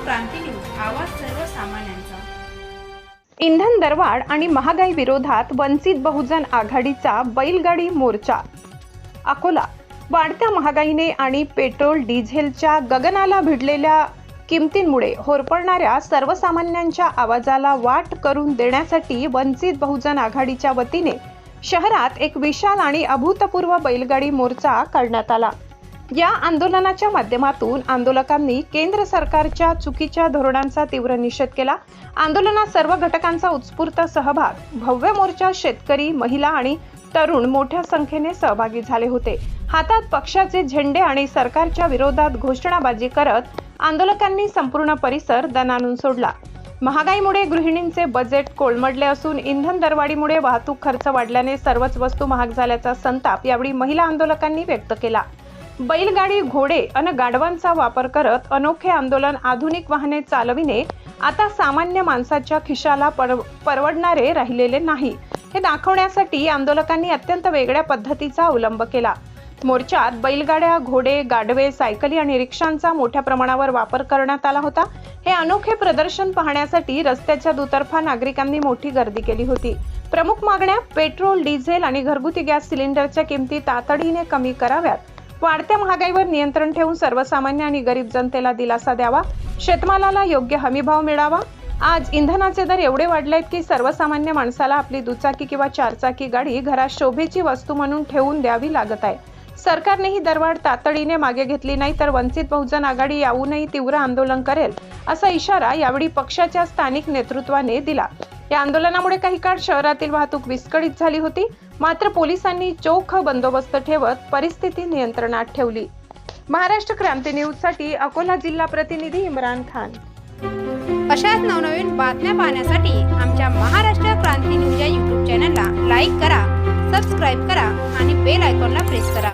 क्रांती news, आवाज सर्वसामान्यांचा। इंधन दरवाढ आणि महागाई विरोधात वंचित बहुजन आघाडीचा बैलगाडी मोर्चा। अकोला। वाढत्या महागाईने आणि पेट्रोल डिझेलच्या गगनाला भिडलेल्या किमतींमुळे होरपळणाऱ्या सर्वसामान्यांच्या आवाजाला वाट करून देण्यासाठी वंचित बहुजन आघाडीच्या वतीने शहरात एक विशाल आणि अभूतपूर्व बैलगाडी मोर्चा काढण्यात आला। या आंदोलनाच्या माध्यमातून आंदोलकांनी केंद्र सरकारच्या चुकीच्या धोरणांचा तीव्र निषेध केला। आंदोलनात सर्व घटकांचा उत्स्फूर्त सहभाग, भव्य मोर्चा शेतकरी, महिला आणि तरुण मोठ्या संख्येने सहभागी झाले होते। हातात पक्षाचे झेंडे आणि सरकारच्या विरोधात घोषणाबाजी करत आंदोलकांनी संपूर्ण परिसर दणाणून सोडला। महागाईमुळे गृहिणींचे बजेट कोलमडले असून इंधन दरवाढीमुळे वाहतूक खर्च वाढल्याने सर्वच वस्तू महाग झाल्याचा संताप यावेळी महिला आंदोलकांनी व्यक्त केला। बैलगाडी, घोडे अन गाढवांचा वापर करत अनोखे आंदोलन, आधुनिक वाहने चालविणे आता सामान्य माणसाच्या खिशाला परवडणारे राहिलेले नाही, हे दाखवण्यासाठी आंदोलकांनी अत्यंत वेगळ्या पद्धतीचा अवलंब केला। मोर्चात बैलगाड्या, घोडे, गाढवे, सायकली आणि रिक्षांचा मोठ्या प्रमाणावर वापर करण्यात आला होता। हे अनोखे प्रदर्शन पाहण्यासाठी रस्त्याच्या दुतर्फा नागरिकांनी मोठी गर्दी केली होती। प्रमुख मागण्या पेट्रोल, डिझेल आणि घरगुती गॅस सिलेंडरच्या किमती तातडीने कमी कराव्यात, वाढत्या महागाईवर नियंत्रण ठेवून सर्वसामान्य आणि गरीब जनतेला दिलासा द्यावा, शेतमालाला योग्य हमीभाव मिळावा। आज इंधनाचे दर एवढे वाढलेत की सर्वसामान्य माणसाला आपली दुचाकी किंवा चारचाकी गाडी घरात शोभेची वस्तू म्हणून ठेवून द्यावी लागत आहे। सरकारने ही दरवाढ तातडीने मागे घेतली नाही तर वंचित बहुजन आघाडी याहूनही तीव्र आंदोलन करेल, असा इशारा यावेळी पक्षाच्या स्थानिक नेतृत्वाने दिला। या आंदोलनामुळे काही काळ शहरातील वाहतूक विस्कळीत झाली होती, मात्र पोलिसांनी चोख बंदोबस्त ठेवत परिस्थिती नियंत्रणात ठेवली। महाराष्ट्र क्रांती न्यूज साठी अकोला जिल्हा प्रतिनिधी इम्रान खान। अशाच नवनवीन बातम्या पाहण्यासाठी आमच्या महाराष्ट्र क्रांती न्यूज या YouTube चॅनलला लाईक करा, सबस्क्राईब करा आणि बेल आयकॉनला प्रेस करा।